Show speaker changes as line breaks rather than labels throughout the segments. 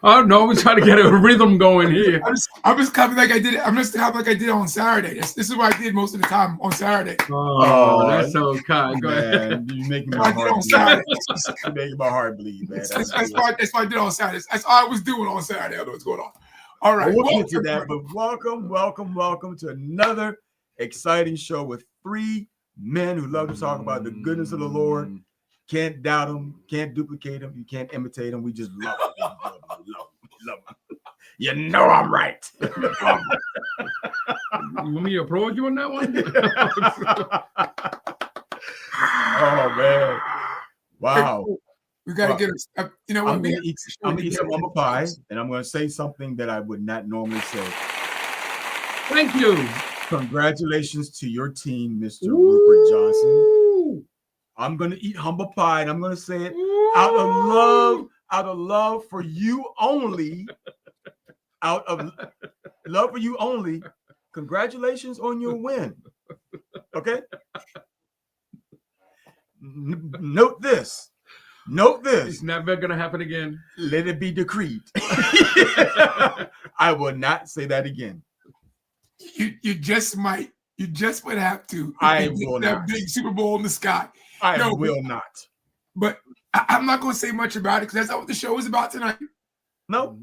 Oh no, we're trying to get a rhythm going here.
I'm just coming like I did it. I'm just coming like I did it on Saturday. This is what I did most of the time on Saturday.
Oh, that's so kind. Go ahead.
Man, you're making my heart bleed. You're making my heart bleed, man.
That's what I did on Saturday. That's all I was doing on Saturday. I know what's going on. All right.
We'll get to that, but welcome to another exciting show with three men who love to talk about the goodness of the Lord. Can't doubt them, can't duplicate them, you can't imitate them. We just love them. Love them. You know I'm right.
You want me to approach you on that one?
Oh man. Wow.
We gotta get I'm
gonna eat some humble pie, and I'm gonna say something that I would not normally say.
Thank you.
Congratulations to your team, Mr. Rupert Johnson. I'm gonna eat humble pie, and I'm gonna say it out of love for you only. Out of love for you only. Congratulations on your win. Okay. Note this.
It's never gonna happen again.
Let it be decreed. I will not say that again.
You just might have to.
I will
that
not.
Big Super Bowl in the sky.
I will not.
But I'm not going to say much about it because that's not what the show is about tonight.
No.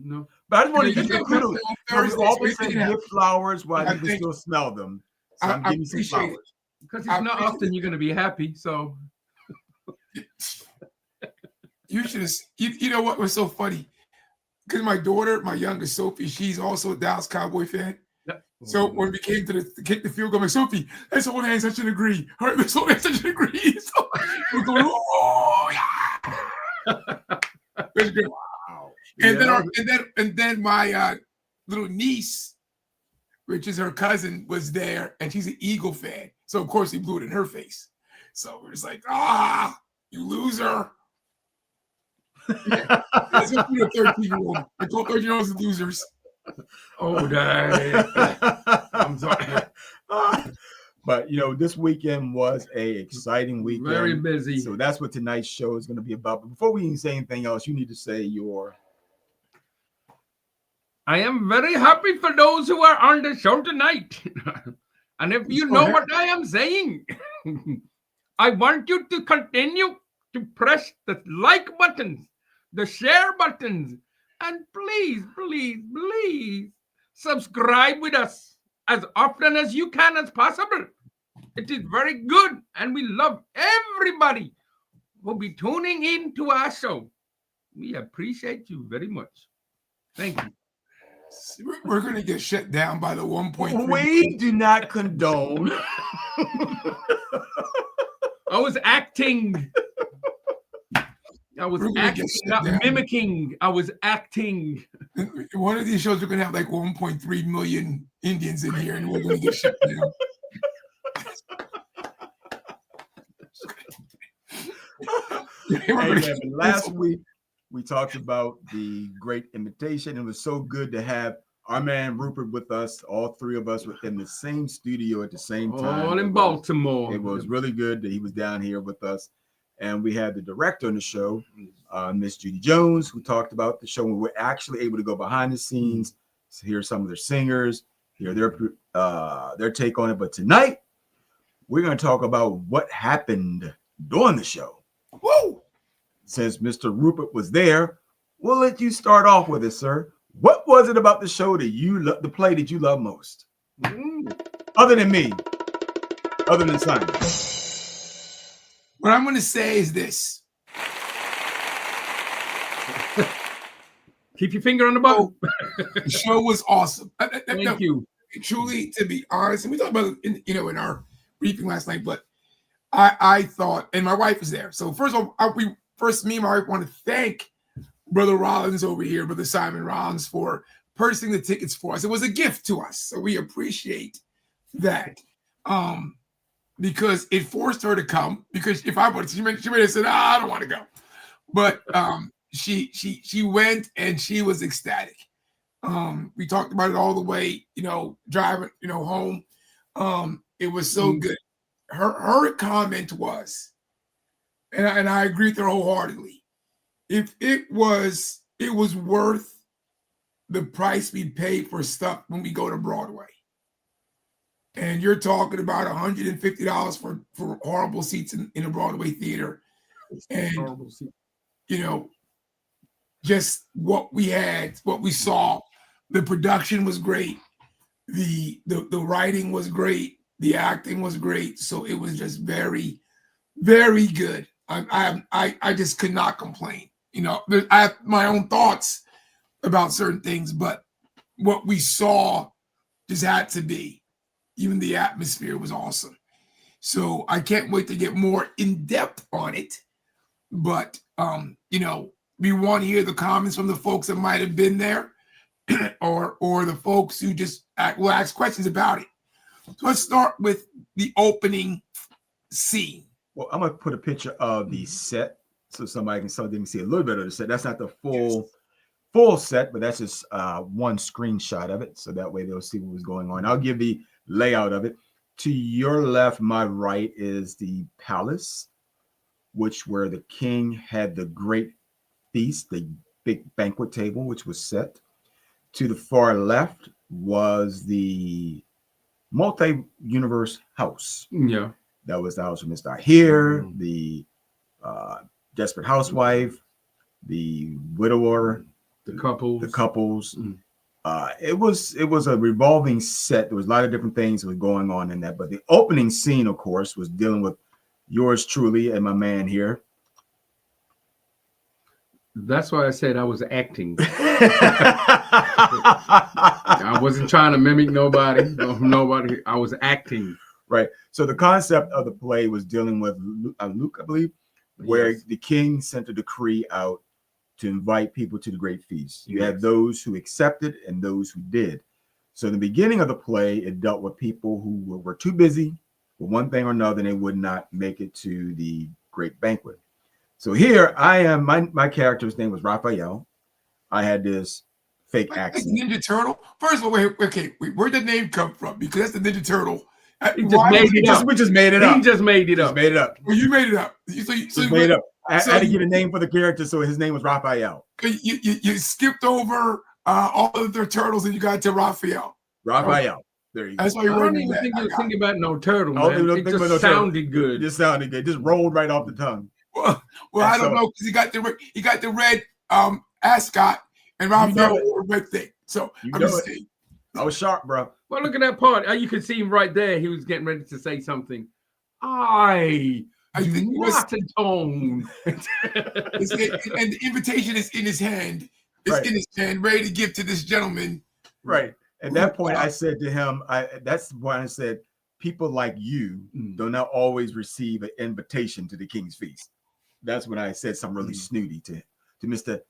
But I just want to give you kudos. We always say give flowers while you can still smell them. So I'm giving you some flowers.
Because it's not often you're going to be happy. So
you should have. You know what was so funny? Because my daughter, my youngest Sophie, she's also a Dallas Cowboy fan. So when we came to kick the field goal, I'm like, Sophie, let's hold hands, touch and agree. All right, let's hold hands, touch and agree. So we're going, oh yeah. That's good. Wow. And then my little niece, which is her cousin, was there, and she's an Eagle fan. So of course he blew it in her face. So we're just like, you loser. Yeah. That's what we do to 13-year-old. I call 13-year-olds losers.
Oh, Dad. I'm sorry.
But this weekend was a exciting weekend.
Very busy.
So that's what tonight's show is going to be about. But before we even say anything else, you need to say your.
I am very happy for those who are on the show tonight. And if you know what I am saying, I want you to continue to press the like buttons, the share buttons, and please, please, please subscribe with us as often as you can as possible. It is very good, and we love everybody who will be tuning in to our show. We appreciate you very much. Thank you.
We're going to get shut down by the 1.3.
We do not condone.
I was acting. Not mimicking. I was acting.
One of these shows, we're going to have like 1.3 million Indians in here, and we're going to get shut down.
Last week, we talked about the Great Invitation. It was so good to have our man Rupert with us. All three of us were in the same studio at the same time.
All in Baltimore.
It was really good that he was down here with us. And we had the director on the show, Miss Judy Jones, who talked about the show. We were actually able to go behind the scenes, hear some of their singers, hear their take on it. But tonight, we're going to talk about what happened during the show.
Woo!
Since Mr. Rupert was there, we'll let you start off with it, sir. What was it about the show that the play that you love most? Other than me, other than Simon.
What I'm going to say is this.
Keep your finger on the button.
The show was awesome.
Thank you.
Truly, to be honest, and we talked about it in our briefing last night, but I thought, and my wife was there. So first of all, me and my wife want to thank Brother Rollins over here, Brother Simon Rollins, for purchasing the tickets for us. It was a gift to us, so we appreciate that. Because it forced her to come. Because if I wanted, she may have said, I don't want to go. But she went and she was ecstatic. We talked about it all the way, driving, home. It was so good. Her comment was, and I agree with her wholeheartedly. If it was worth the price we pay for stuff when we go to Broadway. And you're talking about $150 for horrible seats in a Broadway theater. And, you know, just what we had, what we saw, the production was great. The writing was great. The acting was great. So it was just very, very good. I just could not complain. You know, I have my own thoughts about certain things, but what we saw just had to be. Even the atmosphere was awesome. So I can't wait to get more in depth on it. But you know, we want to hear the comments from the folks that might have been there, or the folks who just will ask questions about it. So let's start with the opening scene.
Well, I'm gonna put a picture of the set so somebody can see a little bit of the set. That's not the full set, but that's just one screenshot of it. So that way they'll see what was going on. I'll give the layout of it. To your left, my right, is the palace, where the king had the great feast, the big banquet table, which was set. To the far left was the multi-universe house.
Yeah.
That was the house of Mr. Ahir, the desperate housewife, the widower,
the couples.
It was a revolving set. There was a lot of different things that were going on in that, but the opening scene, of course, was dealing with yours truly and my man here.
That's why I said I was acting. I wasn't trying to mimic nobody. I was acting.
Right. So the concept of the play was dealing with Luke, I believe, where the king sent a decree out to invite people to the great feast. You had those who accepted and those who did. So in the beginning of the play, it dealt with people who were too busy for one thing or another, and they would not make it to the great banquet. So here I am. My character's name was Raphael. I had this fake accent.
Ninja Turtle. First of all, wait, where'd the name come from? Because that's the Ninja Turtle.
We just made it up.
He just made it up.
Well, you made it up.
So made it up. I had to give a name for the character, so his name was Raphael.
You skipped over all of their turtles and you got to Raphael.
Raphael. There you go.
That's why you
I don't even think you were thinking about no turtle, man. It just sounded good.
Just sounded good. Just rolled right off the tongue.
Well, I don't know, because he got the red ascot and Raphael wore a red thing. So I'm just saying.
I was sharp, bro.
Well, look at that part. You could see him right there. He was getting ready to say something. I think not atone.
And the invitation is in his hand. It's in his hand, ready to give to this gentleman.
Right. At that point, I said to him, that's why I said, people like you do not always receive an invitation to the king's feast. That's when I said something really snooty to Mr.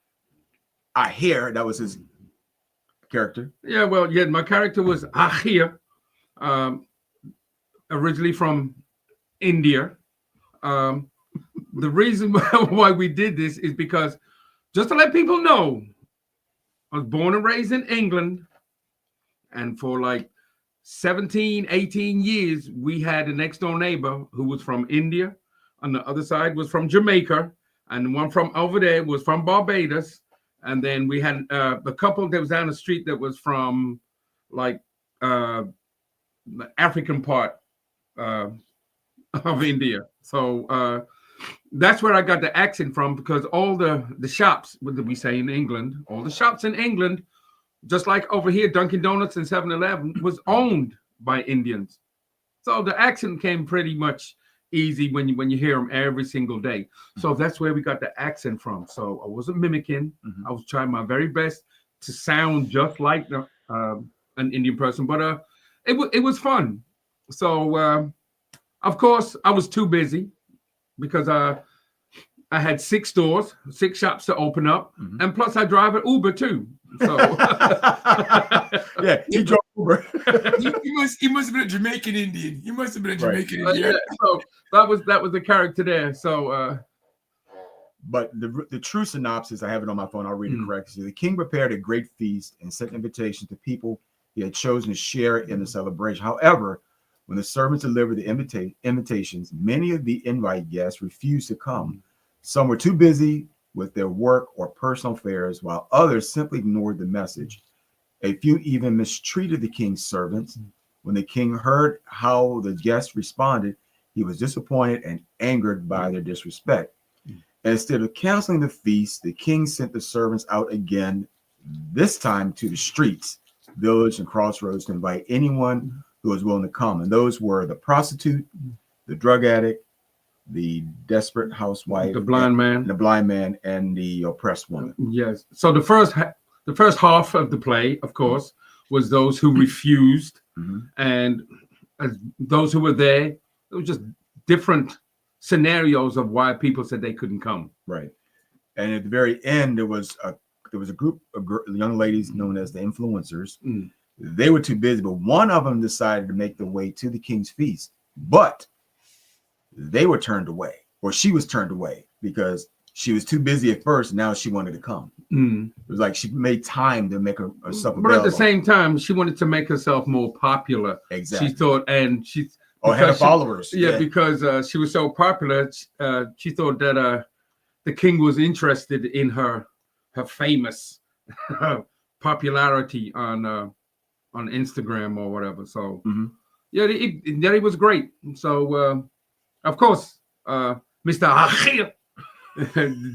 Ahir. That was his character.
Yeah, well, my character was Ahir, originally from India. The reason why we did this is because, just to let people know, I was born and raised in England, and for like 17, 18 years, we had a next door neighbor who was from India. On the other side was from Jamaica, and the one from over there was from Barbados. And then we had the couple that was down the street that was from like the African part of India. So that's where I got the accent from, because all the shops, what did we say in England? All the shops in England, just like over here, Dunkin' Donuts and 7-Eleven was owned by Indians. So the accent came pretty much easy when you hear them every single day. So that's where we got the accent from. So I wasn't mimicking. I was trying my very best to sound just like an Indian person, but it was fun. So of course I was too busy, because I had 6 stores, 6 shops to open up, and plus I drive an Uber too. So
yeah, he drove Uber.
he must have been a Jamaican Indian. He must have been a Jamaican Indian.
Yeah, so that was the character there. So
but the true synopsis, I have it on my phone, I'll read it correctly. So the king prepared a great feast and sent invitations to people he had chosen to share in the celebration. However, when the servants delivered the invitations, many of the invited guests refused to come. Some were too busy with their work or personal affairs, while others simply ignored the message. A few even mistreated the king's servants. When the king heard how the guests responded, he was disappointed and angered by their disrespect. Instead of canceling the feast, the king sent the servants out again, this time to the streets, village, and crossroads to invite anyone who was willing to come. And those were the prostitute, the drug addict, the desperate housewife,
The blind man.
the blind man, and the oppressed woman.
Yes. So the first half of the play, of course, was those who refused,
Mhm.
and as those who were there, it was just different scenarios of why people said they couldn't come.
Right. And at the very end, there was a group of young ladies known as the influencers.
Mm.
They were too busy, but one of them decided to make their way to the king's feast. But they were turned away, or she was turned away, because she was too busy at first. Now she wanted to come.
Mm.
It was like she made time to make herself
But at
available.
the same time, she wanted to make herself more popular.
Exactly.
She thought, and she
Or had
because she-
followers.
Yeah, because she was so popular, she thought that the king was interested in her famous popularity on Instagram or whatever. So
Mhm.
yeah, it was great. So of course, Mr. Achille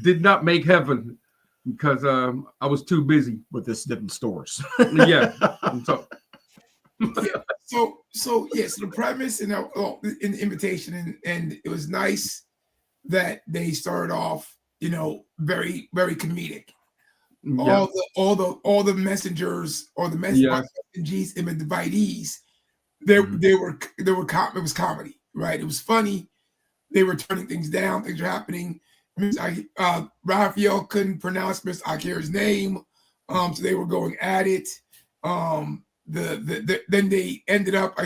did not make heaven because I was too busy.
With this different stores.
Yeah, and so
So yes, the premise and in the invitation, and it was nice that they started off, very very comedic.
yeah,
All the messengers or the
Yes.
messages and the invitees, they were it was comedy, right? It was funny. They were turning things down. Things were happening. Raphael couldn't pronounce Mr. Akira's name, so they were going at it. Then they ended up.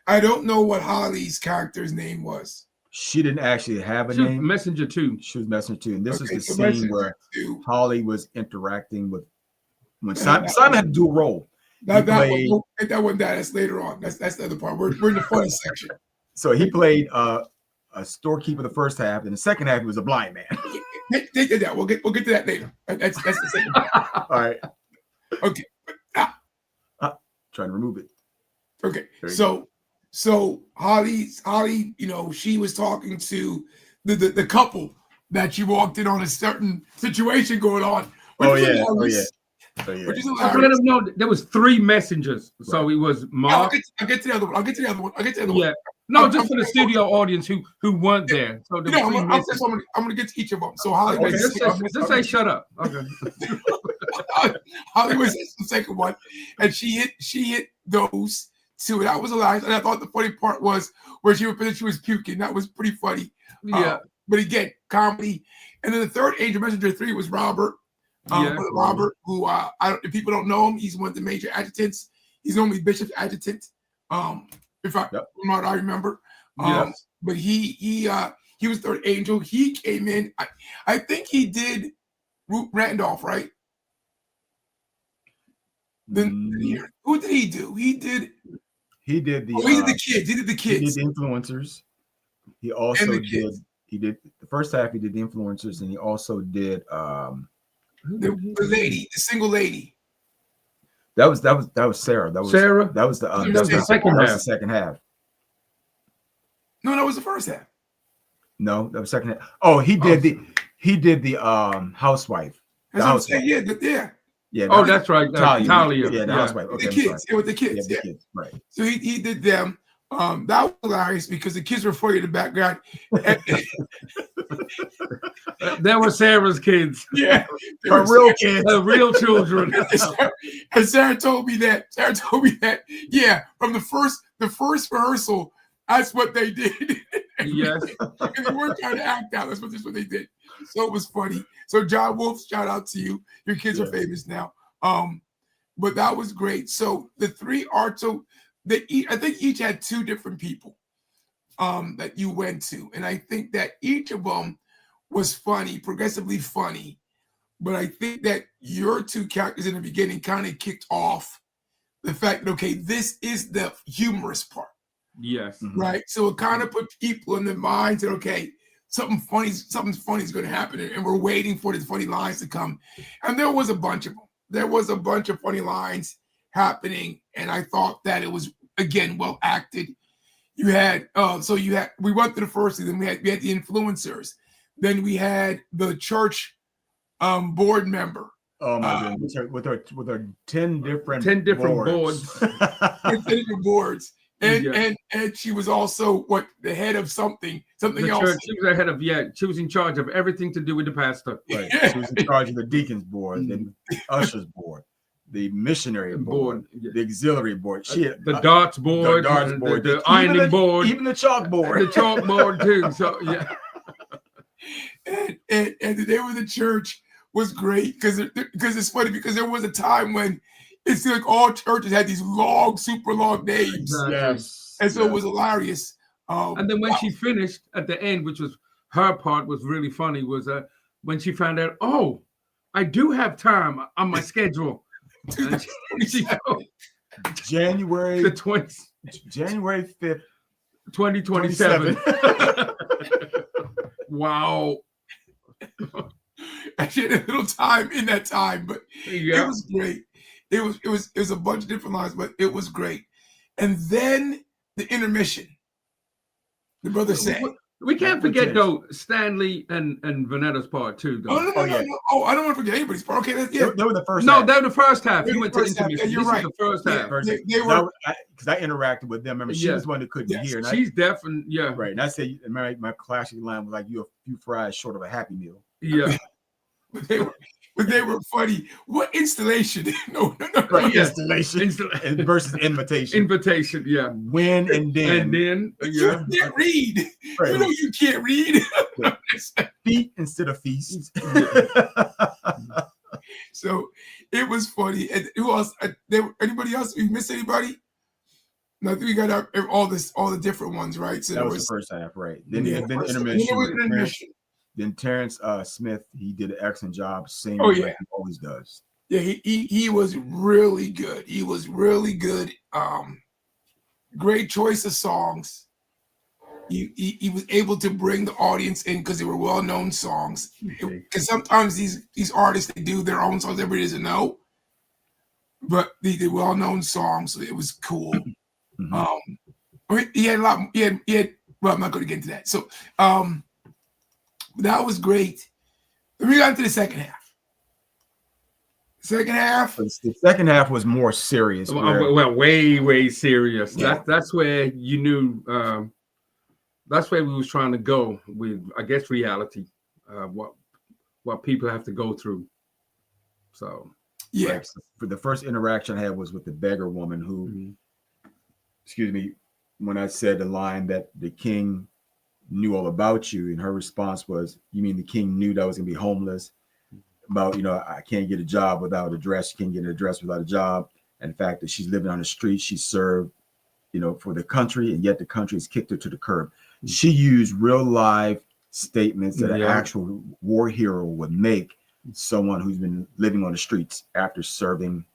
I don't know what Holly's character's name was.
She didn't actually have a
she was
name.
messenger too.
She was Messenger too. And this
Okay,
is the
so
scene
Messenger
where
too.
Holly was interacting with when Simon had to do a role.
That
played-
one, that one, that's later on. That's the other part. We're in the funny section.
So he played a storekeeper the first half, and the second half he was a blind man.
They did that. We'll get to that later. That's the second part.
All right.
Okay.
Trying to remove it.
Okay.
There you
So Holly, she was talking to the couple that she walked in on a certain situation going on. which
Oh
is
yeah.
hilarious,
Oh yeah.
Which is
So let
hilarious.
them know there was 3 messengers. So it was
I'll
Mark.
get to the other one. I'll get to the other one.
Yeah. No,
I'm-
just
I'm-
for the studio audience who weren't there. So there were 3 messengers.
I'm gonna get to each of them. So Holly
Okay,
was
just say shut up. Okay.
Holly was the second one, and she hit those 2. That was hilarious. And I thought the funny part was where she was puking. That was pretty funny.
Yeah.
But again, comedy. And then the third Angel Messenger 3 was Robert.
Yeah.
Robert, who if people don't know him, he's one of the major adjutants. He's normally Bishop's adjutant. If I
Yep.
from what I remember.
Yes.
But he was third Angel. He came in. I think he did Root Randolph, right? Then who did he do? He did.
He did the.
Oh, he did the kids. He did the
He
kids.
did the influencers. He also
the
did.
kids.
He did the first half. He did the influencers, and he also did.
The lady, the single lady.
That was Sarah. That was
Sarah?
That was the.
That was the
second
that was
half.
the second half.
No, that was the first half.
No, that was second half. Oh, he did the housewife.
That's what I'm saying. Yeah,
Yeah.
Oh, that's right.
Talia.
Yeah.
The housewife.
the
Okay, I'm
kids.
sorry.
It was the kids.
Yeah,
Yeah.
the kids. Right.
So he did them. That was hilarious because the kids were funny in the background.
There were Sarah's kids.
Yeah, they
Her
were-
real kids.
Real children.
And Sarah told me that. Yeah, from the first rehearsal, that's what they did.
Yes.
And they weren't trying to act out. That's what they did. So it was funny. So John Wolf, shout out to you. Your kids are famous now. But that was great. So the 3 are I think each had 2 different people that you went to, and I think that each of them was funny, progressively funny. But I think that your 2 characters in the beginning kind of kicked off the fact that, okay, this is the humorous part.
Yes.
Mhm.
Right. So it kind of put people in their minds that, okay, something funny is going to happen. And we're waiting for the funny lines to come. And there was a bunch of them. there was a bunch of funny lines happening, and I thought that it was again well acted. You had we went to the first, and then we had the influencers, then we had the church board member.
Oh my goodness! With our 10 different
boards.
10 different boards. And she was also the head of something else.
Church, she was the head of she was in charge of everything to do with the pastor.
Right. She was in charge of the deacons board, the ushers board, the missionary board, the auxiliary board. She had,
the darts board, the ironing board,
even the chalkboard.
The chalkboard too. So yeah.
And the name of the church was great because it's funny because there was a time when it's like all churches had these long, super long names.
Exactly.
Yes.
And so it was hilarious.
And then when she finished at the end, which was her part was really funny, was when she found out, oh, I do have time on my schedule.
January 5th,
2027. Wow.
I had a little time in that time, but it was great. It was a bunch of different lines, but it was great. And then the intermission. The brother said,
we can't forget though Stanley and Vanetta's part too. Though.
No. Oh, I don't want to forget anybody's part. Okay,
they were the first.
No,
half.
they were the first half. You
They
went
were
to
the first half.
intermission.
Yeah, you're
This
right.
is the first half.
They were
because I interacted with them. Remember, she was one that couldn't hear. And
she's deaf and
right. And I said, my classic line was like, "You a few fries short of a Happy Meal."
Yeah.
But they were funny. What installation? No.
Right, installation versus invitation.
Invitation, yeah.
When and then.
You can't read.
Right.
You know you can't read.
Feet instead of feast.
So it was funny. And who else? Anybody else? We miss anybody? No, I think we got all the different ones, right? So
that was the first half, right? Then intermission. Then Terrence Smith, he did an excellent job singing like he always does.
Yeah, he was really good. He was really good. Great choice of songs. He was able to bring the audience in because they were well-known songs. Because sometimes these artists, they do their own songs everybody doesn't know. But the well-known songs, so it was cool. Mm-hmm. He had a lot. He had. Well, I'm not going to get into that. So that was great. Then we got into the second half. The
second half was more serious.
Well, way serious.
Yeah.
That's where you knew. That's where we was trying to go with, I guess, reality. What people have to go through. So
yeah.
Right. So for the first interaction I had was with the beggar woman who, excuse me, when I said the line that the king knew all about you, and her response was, "You mean the king knew that I was gonna be homeless? About I can't get a job without a dress. You can't get an address without a job. And the fact that she's living on the street, she served, for the country, and yet the country has kicked her to the curb." She used real live statements that an actual war hero would make. Someone who's been living on the streets after serving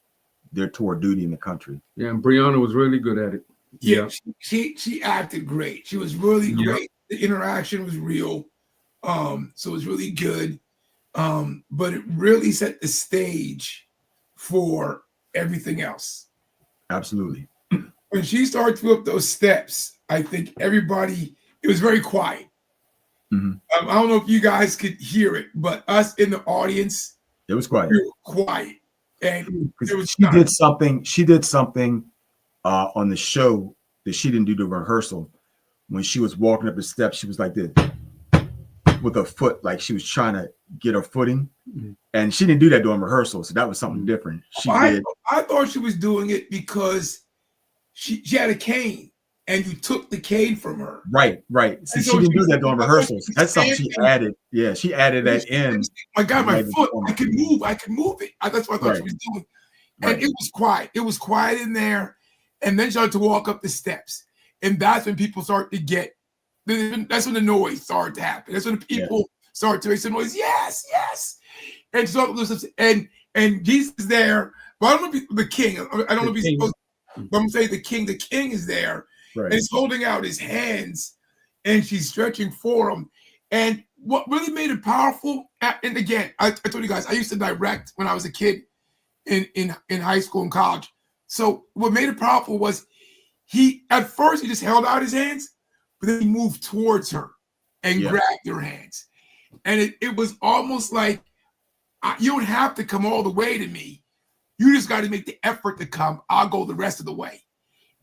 their tour of duty in the country.
Yeah, and Brianna was really good at it.
Yeah. She acted great. She was really great. The interaction was real. So it was really good. But it really set the stage for everything else.
Absolutely.
When she started to go up those steps, I think everybody, it was very quiet.
Mm-hmm.
I don't know if you guys could hear it, but us in the audience,
it was quiet.
We were quiet. And
she did something on the show that she didn't do the rehearsal. When she was walking up the steps, she was like this with her foot, like she was trying to get her footing. Mm-hmm. And she didn't do that during rehearsal. So that was something different.
I thought she was doing it because she had a cane and you took the cane from her.
Right. See, she didn't do that during rehearsals. That's something she added. Yeah, she added that in.
My God, my foot, I could move it. That's what I thought she was doing. And it was quiet. It was quiet in there. And then she started to walk up the steps. And that's when people start to get, that's when the noise started to happen. That's when the people start to make some noise. Yes. And so, and Jesus is there. But I don't know if the king. I don't know if he's supposed to, but I'm saying the king is there. Right. And he's holding out his hands and she's stretching for him. And what really made it powerful, and again, I told you guys, I used to direct when I was a kid. in high school and college. So what made it powerful was he at first he just held out his hands, but then he moved towards her and grabbed her hands. And it was almost like you don't have to come all the way to me. You just got to make the effort to come. I'll go the rest of the way.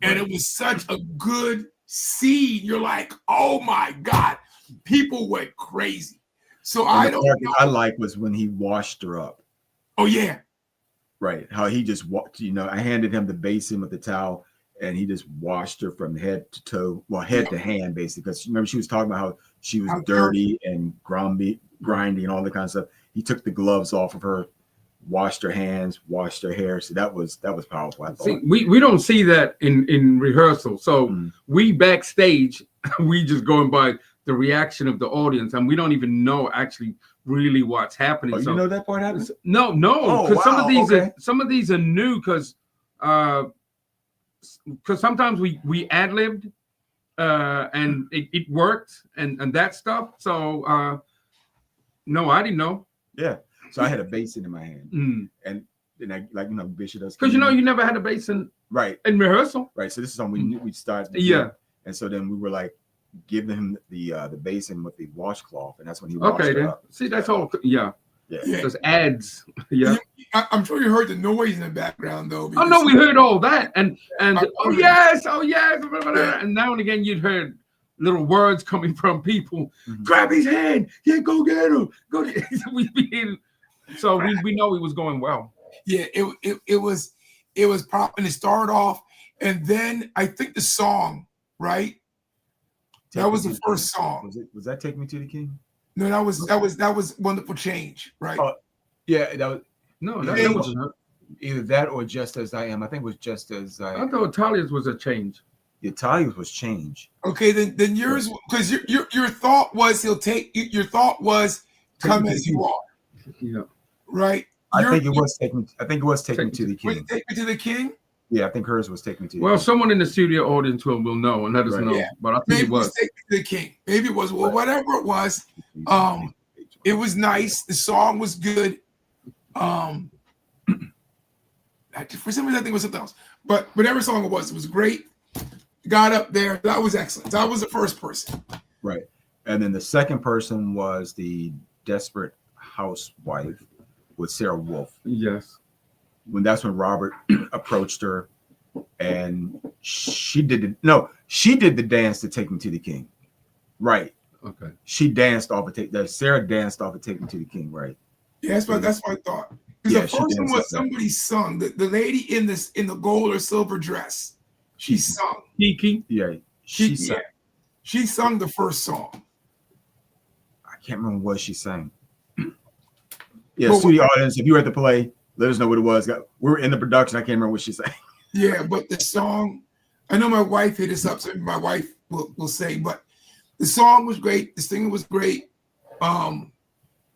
And it was such a good scene. You're like, oh my God, people went crazy. So I don't know.
I like was when he washed her up.
Oh yeah.
Right. How he just walked, I handed him the basin with the towel and he just washed her from head to toe, well, head to hand, basically. Because remember, she was talking about how she was dirty and grindy and all that kind of stuff. He took the gloves off of her, washed her hands, washed her hair. So that was powerful. I thought.
See, we don't see that in rehearsal. So we backstage, we just going by the reaction of the audience, and we don't even know actually really what's happening.
Oh,
so,
you know that part happens?
No, because some of these are new because sometimes we ad-libbed and it worked and that stuff. So no, I didn't know.
Yeah. So I had a basin in my hand, and I, like Bishop does.
Because you never had a basin in rehearsal.
Right. So this is something we started. And so then we were like giving him the basin with the washcloth, and that's when he washed it up.
See, that's all. Yeah. Those ads. Yeah.
I'm sure you heard the noise in the background though.
Oh no, we heard all that, and oh yes, and now and again you'd heard little words coming from people. Grab his hand. Yeah, go get him. Go. So we know he was going well.
Yeah, it was proper, and it started off, and then I think the song, right? That was the first song.
Was that "Take Me to the King"?
No, that was "Wonderful Change," right?
Yeah, that was
that wasn't her.
either that or "Just as I Am." I think it was "Just as I Am."
I thought Talia's was a change.
Italia's was "Change."
Okay, then yours, because your thought was your thought was "Come as You Are."
Yeah.
Right.
I think it was "Take Me to the King."
Take Me to the King.
Yeah, I think hers was "Take Me to the King."
Well, someone in the studio audience will know and let us know.
Yeah.
But I think
Maybe
it was
"Take Me to the King." Maybe it was. Well, whatever it was, it was nice. The song was good. For some reason, I think it was something else. But whatever song it was great. Got up there. That was excellent. That was the first person.
Right. And then the second person was the Desperate Housewife with Sarah Wolf.
Yes.
That's when Robert approached her, and she did the dance to "Take Me to the King." Right.
Okay.
She danced off of Sarah danced off of "Take Me to the King." Right.
Yeah, that's what I thought. Because the first one was somebody sung. The lady in the gold or silver dress. She sung.
Kiki.
Yeah. She sang.
She sung the first song.
I can't remember what she sang. Yeah, studio audience, if you were at the play, let us know what it was. We were in the production. I can't remember what she sang.
Yeah, but the song, I know my wife hit us up, so my wife will say, but the song was great. The singing was great.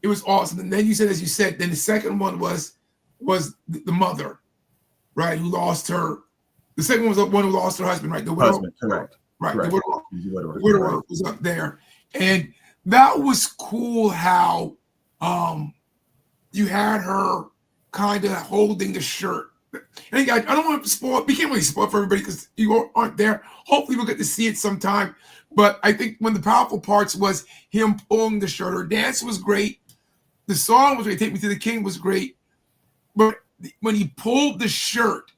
It was awesome. And then you said, as you said, then the second one was the mother, right, who lost her. The second one was the one who lost her husband, right? The widow.
Husband, correct.
Right.
Correct.
The widower was up there. And that was cool how you had her kind of holding the shirt. And I don't want to spoil. We can't really spoil for everybody because you aren't there. Hopefully we'll get to see it sometime. But I think one of the powerful parts was him pulling the shirt. Her dance was great. The song was great. "Take Me to the King" was great. But when he pulled the shirt,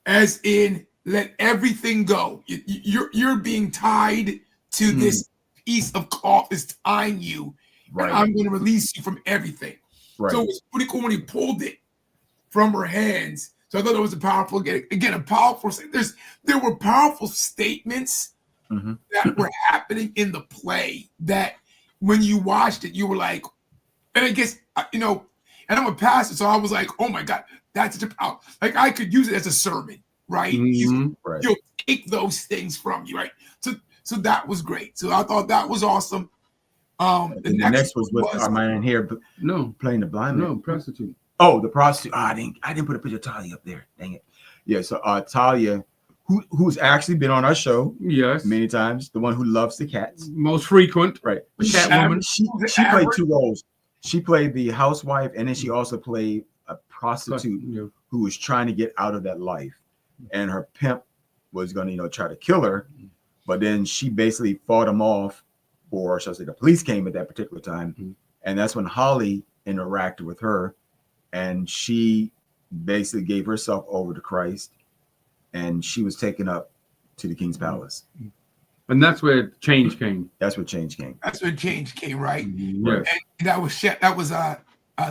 as in let everything go, you're being tied to this piece of cloth that's tying you. Right. And I'm going to release you from everything. Right. So it was pretty cool when he pulled it from her hands. So I thought it was a powerful, again, a powerful. There were powerful statements that were happening in the play that when you watched it, you were like, and I guess, and I'm a pastor, so I was like, oh my God, that's such a power. Like I could use it as a sermon, right? You'll take those things from you, right? So that was great. So I thought that was awesome. The next was with
our man here. Playing the blind man.
No, prostitute.
Oh, the prostitute. I didn't put a picture of Talia up there. Dang it. Yeah. So Talia, who's actually been on our show, many times, the one who loves the cats,
most frequent,
right?
Catwoman.
She played two roles. She played the housewife, and then she also played a prostitute
Yeah.
who was trying to get out of that life, and her pimp was going to try to kill her, but then she basically fought him off, or shall I say the police came at that particular time, and that's when Holly interacted with her, and she basically gave herself over to Christ, and she was taken up to the king's palace.
And that's where change came.
That's where change came.
That's when change came, right?
Yes.
And that was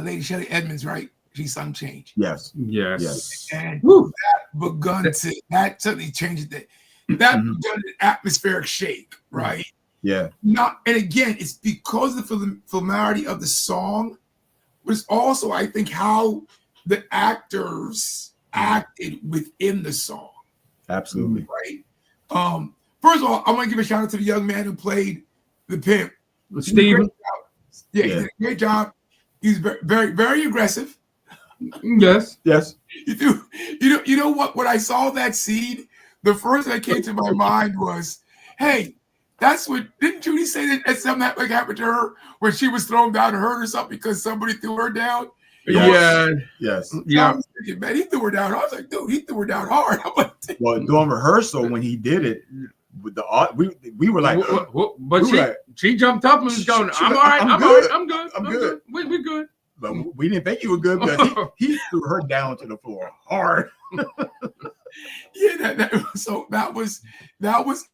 Lady Shelley Edmonds, right? She sung Change.
Yes.
Yes.
And
Woo.
that certainly changed it. That begun an atmospheric shake, right?
Yeah.
And again, it's because of the familiarity of the song, but it's also, I think, how the actors acted within the song.
Absolutely.
Right. First of all, I want to give a shout out to the young man who played the pimp.
Steven.
He did a great job. He's very, very, very aggressive.
Yes.
Yes.
You know what? When I saw that scene, the first thing that came to my mind was, hey, that's what, didn't Judy say that something that happened to her when she was thrown down and hurt herself because somebody threw her down?
Yeah.
Yes.
Yeah.
I was thinking, man, he threw her down. I was like, dude, he threw her down hard.
Well, during rehearsal, when he did it, with the we were like,
But
we were like,
she jumped up and was going, I'm all right, I'm good. I'm good. We're good.
but we didn't think you were good because he threw her down to the floor hard.
Yeah, so that was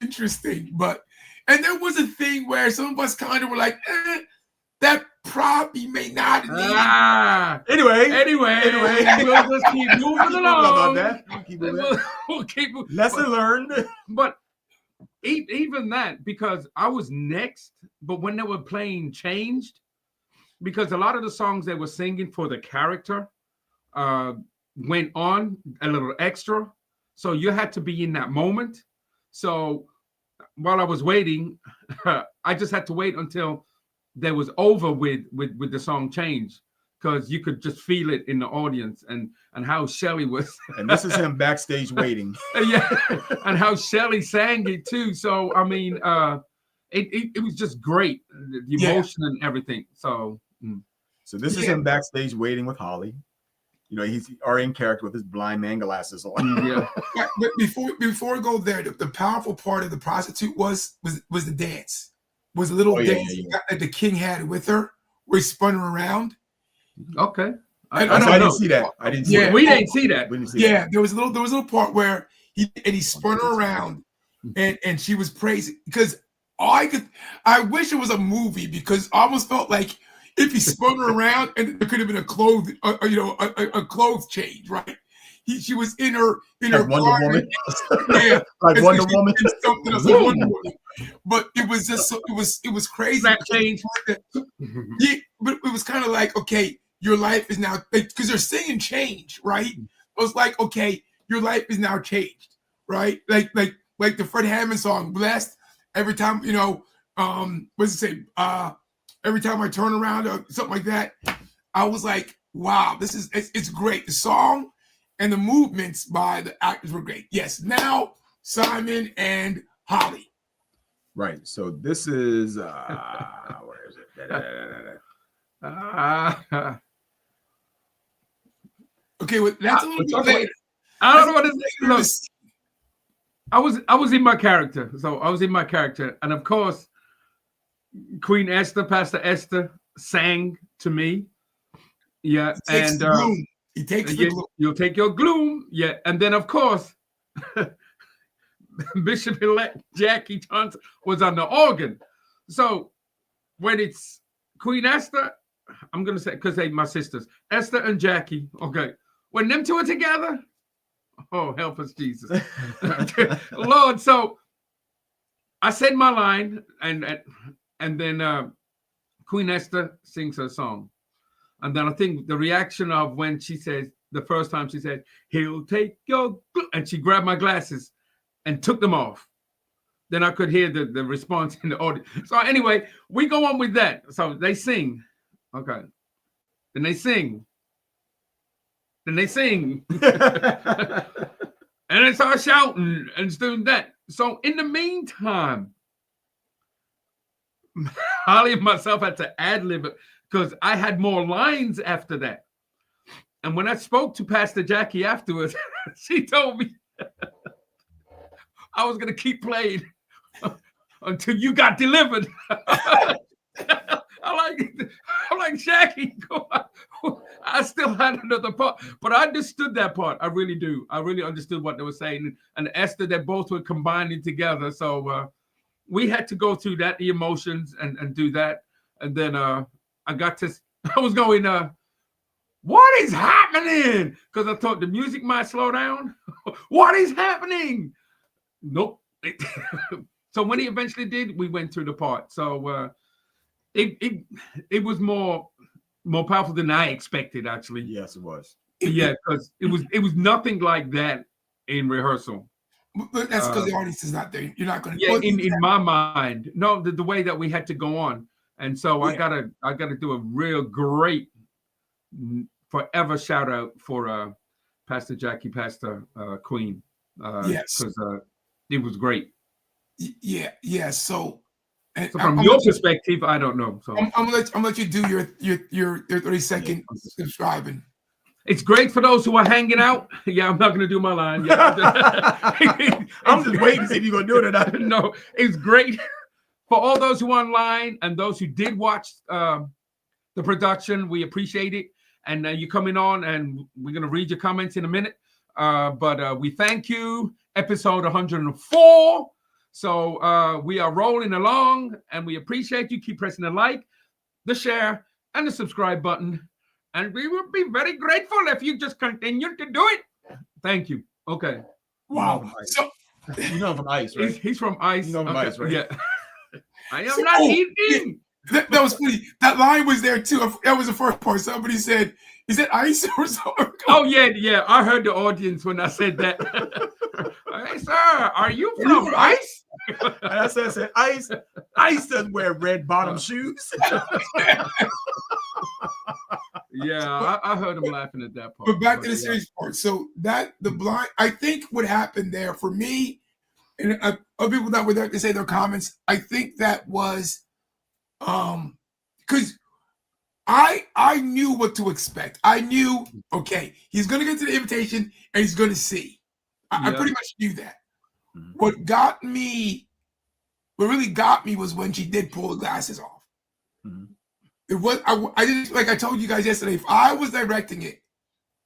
interesting. And there was a thing where some of us kind of were like, that probably may not have
Anyway,
we'll just keep moving along. We'll keep moving.
Lesson learned.
But even that, because I was next, but when they were playing changed, because a lot of the songs they were singing for the character went on a little extra. So you had to be in that moment. So while I was waiting, I just had to wait until they was over with the song Change, because you could just feel it in the audience and how Shelley was.
And this is him backstage waiting.
Yeah, and how Shelley sang it too. So I mean, it was just great, the emotion and everything. So
this is him backstage waiting with Holly. You know, he's already in character with his blind man glasses on.
Yeah.
But before we go there, the powerful part of the prostitute was the dance. Was a little dance that the king had with her, where he spun her around.
Okay.
I didn't see that. I didn't see that.
We didn't see that.
We didn't see that.
There was a little part where he spun her around and she was praising, because I wish it was a movie, because I almost felt like if he spun her around and there could have been a clothes change, right? She was in her
Wonder Woman.
Yeah,
like Wonder Woman.
Something else, like Wonder Woman. But it was just it was crazy.
That change.
Yeah, but it was kind of like, okay, your life is now, because they're saying change, right? It was like, okay, your life is now changed, right? Like the Fred Hammond song, Blessed. Every time, what's it say? Every time I turn around or something like that, I was like, wow, it's great. The song and the movements by the actors were great. Yes. Now Simon and Holly.
Right. So this is where is it?
Okay, well, that's a little bit later.
I don't know what it is. Look, I was in my character. So I was in my character. And of course, Queen Esther, Pastor Esther, sang to me. Yeah. And
he takes the gloom.
You'll take your gloom. Yeah. And then of course, Bishop-elect Jackie Johnson was on the organ. So when it's Queen Esther, I'm going to say, because they're my sisters, Esther and Jackie, okay, when them two are together, oh, help us, Jesus. Lord, so I said my line, and then Queen Esther sings her song. And then I think the reaction of when she says, the first time she said, he'll take your, and she grabbed my glasses and took them off. Then I could hear the response in the audience. So anyway, we go on with that. So they sing. Okay. Then they sing. And they start shouting and doing that. So in the meantime, Holly and myself had to ad-lib it because I had more lines after that. And when I spoke to Pastor Jackie afterwards, she told me I was going to keep playing until you got delivered. I'm like, Jackie, I still had another part, but I understood that part. I really do. I really understood what they were saying. And Esther, they both were combining together. So we had to go through that, the emotions, and do that. And then I was going, what is happening? Because I thought the music might slow down. What is happening? Nope. So when he eventually did, we went through the part. So it was more powerful than I expected, actually.
Yes, it was.
Yeah, because it was nothing like that in rehearsal.
But that's because the audience is not there. You're not going to.
Yeah, in my mind, no, the way that we had to go on, and so I gotta do a real great, forever shout out for Pastor Jackie, Pastor Queen.
Yes,
because it was great.
Yeah. So
from your perspective, I don't know. So
I'm gonna let you do your 30-second subscribing.
It's great for those who are hanging out. Yeah, I'm not going to do my line. Yeah.
I'm just waiting to see if you're going to do it or not.
No, it's great for all those who are online and those who did watch the production. We appreciate it. And you're coming on, and we're going to read your comments in a minute. But we thank you. Episode 104. So we are rolling along, and we appreciate you. Keep pressing the like, the share, and the subscribe button. And we will be very grateful if you just continue to do it. Thank you. Okay.
Wow. So
you know from ICE, right?
He's from ICE.
You know from ICE, right?
Yeah. I am not eating.
That was funny. That line was there too. That was the first part. Somebody said, "Is that ICE or something?"
Oh yeah. I heard the audience when I said that. Hey, sir, are you from ICE?
And I said, ICE. ICE doesn't wear red bottom shoes.
Yeah, I heard him laughing at that part.
But back to the serious part. So I think what happened there for me, and other people that were there to say their comments, I think that was, because I knew what to expect. I knew, okay, he's going to get to the invitation and he's going to see. I pretty much knew that. Mm-hmm. What really got me was when she did pull the glasses off. Mm-hmm. It was I didn't, like I told you guys yesterday, if I was directing it,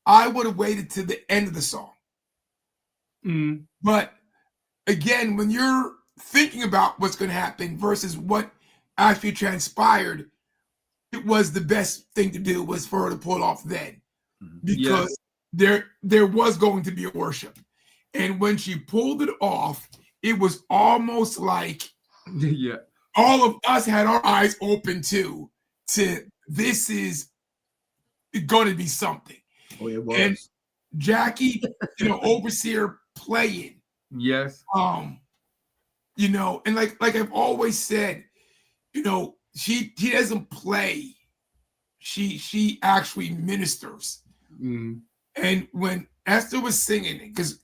I would have waited to the end of the song. Mm. But again, when you're thinking about what's going to happen versus what actually transpired, it was the best thing to do was for her to pull it off then, because there was going to be a worship. And when she pulled it off, it was almost like all of us had our eyes open too. This is going to be something.
Oh, it was.
And Jackie, overseer playing.
Yes.
And like I've always said, she doesn't play. She actually ministers. Mm. And when Esther was singing, because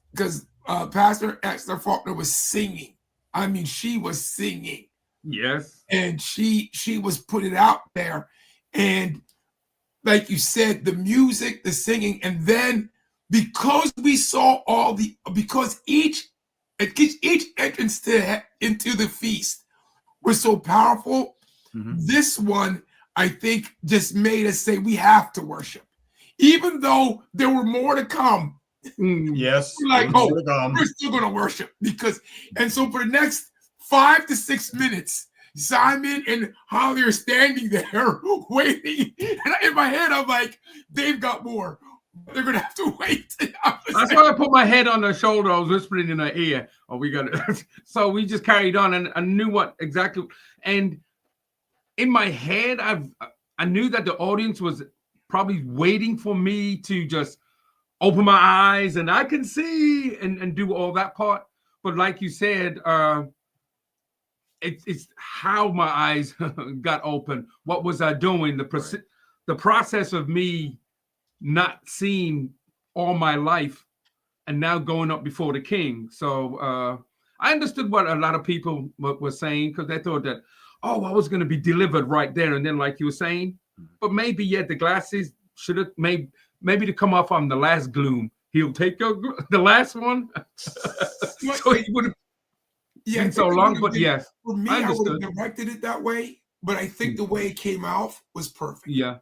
Pastor Esther Faulkner was singing. I mean, she was singing.
Yes.
And she was putting it out there. And like you said, the music, the singing, and then because we saw because each entrance into the feast was so powerful, this one, I think, just made us say we have to worship. Even though there were more to come.
Yes.
We're like, we're still going to worship. And so for the next 5 to 6 minutes, Simon and Holly are standing there waiting. And in my head, I'm like, they've got more. They're going to have to wait.
That's why I put my head on their shoulder. I was whispering in her ear. Oh, we got it. So we just carried on, and I knew what exactly. And in my head, I knew that the audience was probably waiting for me to just open my eyes and I can see and do all that part. But like you said, it's how my eyes got open. What was I doing? The process of me not seeing all my life and now going up before the king. So I understood what a lot of people were saying, because they thought that, I was going to be delivered right there and then, like you were saying. But maybe, the glasses should have made maybe to come off on the last gloom, he'll take the last one. So he would have been so long, but yes,
for me,
I
I would have
understood.
directed it that way, but I think the way it came out was perfect.
Yeah,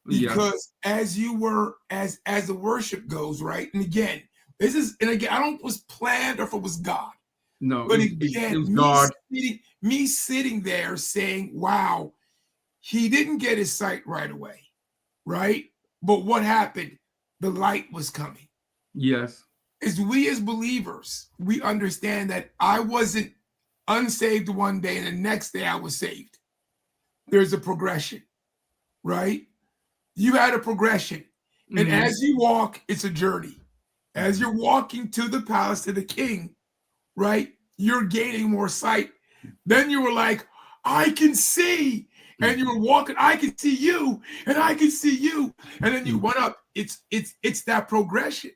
yeah,
Because as the worship goes, right? And again, I don't know if it was planned or if it was God.
no,
But
it
again,
was God.
me sitting there saying, wow, he didn't get his sight right away, right? But what happened? The light was coming.
Yes,
As we as believers, we understand that I wasn't unsaved one day and the next day I was saved. There's a progression, right? You had a progression. And
Mhm.
as you walk, it's a journey. As you're walking to the palace, to the king, right? You're gaining more sight. Then you were like, I can see. And you were walking, I can see you, and I can see you. And then you went up. It's that progression.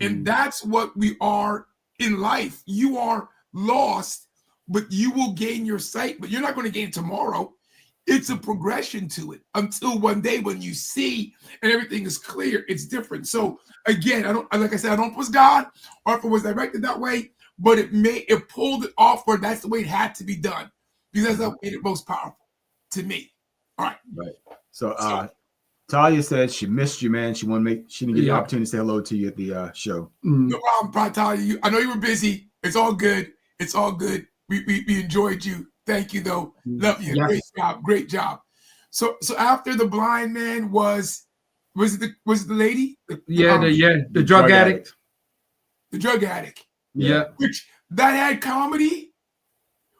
And that's what we are in life. You are lost, but you will gain your sight, but you're not going to gain tomorrow. It's a progression to it until one day when you see and everything is clear, it's different. So again, like I said, I don't know if it was God or if it was directed that way, but it pulled it off where that's the way it had to be done because that's what made it most powerful to me. All right.
Right. So Talia said she missed you, man. She didn't get the opportunity to say hello to you at the show.
No problem, Talia. I know you were busy. It's all good. It's all good. We enjoyed you. Thank you, though. Love you.
Yes.
Great job. So after the blind man was it the lady?
The drug addict.
The drug addict.
Yeah.
Which that had comedy,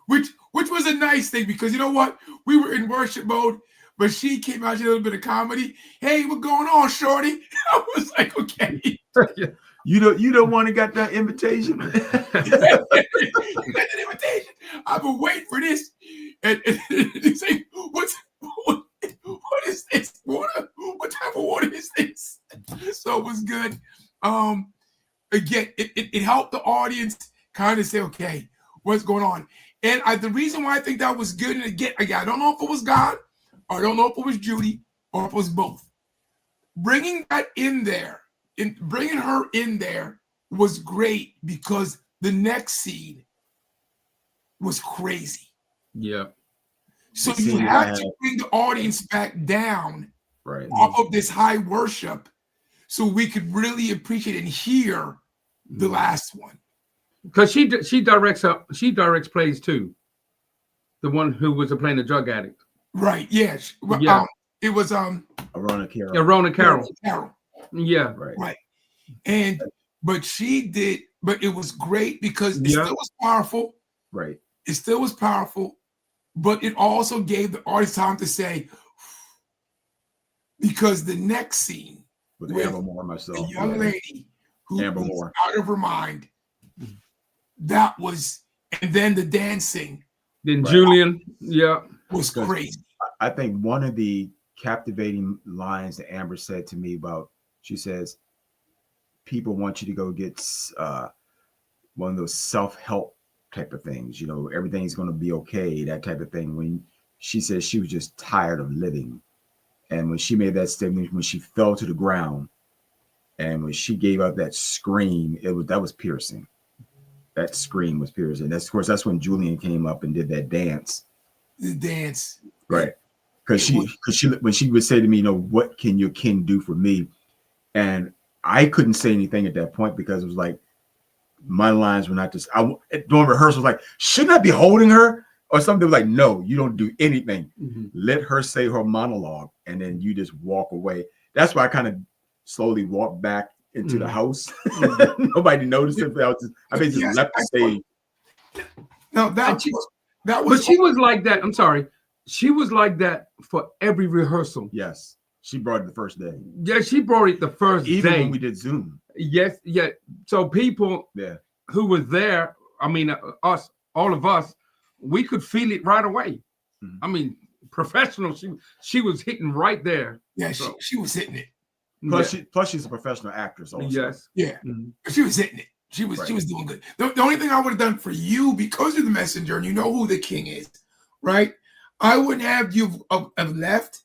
which was a nice thing because you know what? We were in worship mode, but she came out with a little bit of comedy. Hey, what's going on, shorty? I was like, okay.
You don't want to get that invitation.
You got that invitation. I've been waiting for this. And he say, what is this? Water? What type of water is this? So it was good. Again, it helped the audience kind of say, okay, what's going on? And the reason why I think that was good, and again, I don't know if it was God, or I don't know if it was Judy, or if it was both. Bringing that in there, bringing her in there was great because the next scene was crazy.
Yeah.
So you have to bring the audience back down off of this high worship so we could really appreciate and hear the last one.
Because she directs plays too. The one who was playing the drug addict.
Right. Yeah. It was
Arona Carroll.
Rona Carroll. Yeah.
Right. But she did, but it was great because it still was powerful.
Right.
It still was powerful, but it also gave the artist time to say, because the next scene
with Amber Moore, myself,
the young lady who
Amber
was
Moore.
out of her mind, that was, and then the dancing.
Then Julian,
was crazy.
I think one of the captivating lines that Amber said to me she says, people want you to go get one of those self-help type of things, everything's going to be okay, that type of thing. When she said she was just tired of living. And when she made that statement, when she fell to the ground and when she gave out that scream, that was piercing. That scream was piercing. Of course, that's when Julian came up and did that dance.
The dance.
Right. Because when she would say to me, what can your king do for me? And I couldn't say anything at that point because it was like, my lines were not just, during rehearsal, like, shouldn't I be holding her? Or something like, no, you don't do anything.
Mm-hmm.
Let her say her monologue and then you just walk away. That's why I kind of slowly walked back into the house. Nobody noticed it. I basically left the stage.
No, that was.
But she was like that. I'm sorry. She was like that for every rehearsal.
Yes. She brought it the first day.
Yeah, she brought it the first day.
Even when we did Zoom.
Yes, yeah. So people who were there, I mean, all of us, we could feel it right away. Mm-hmm. I mean, professional. She was hitting right there.
Yeah, she was hitting it.
Plus, she's a professional actress also.
Yes.
Yeah. Mm-hmm. She was hitting it. She was doing good. The only thing I would have done for you, because you're the messenger and you know who the king is, right? I wouldn't have you have left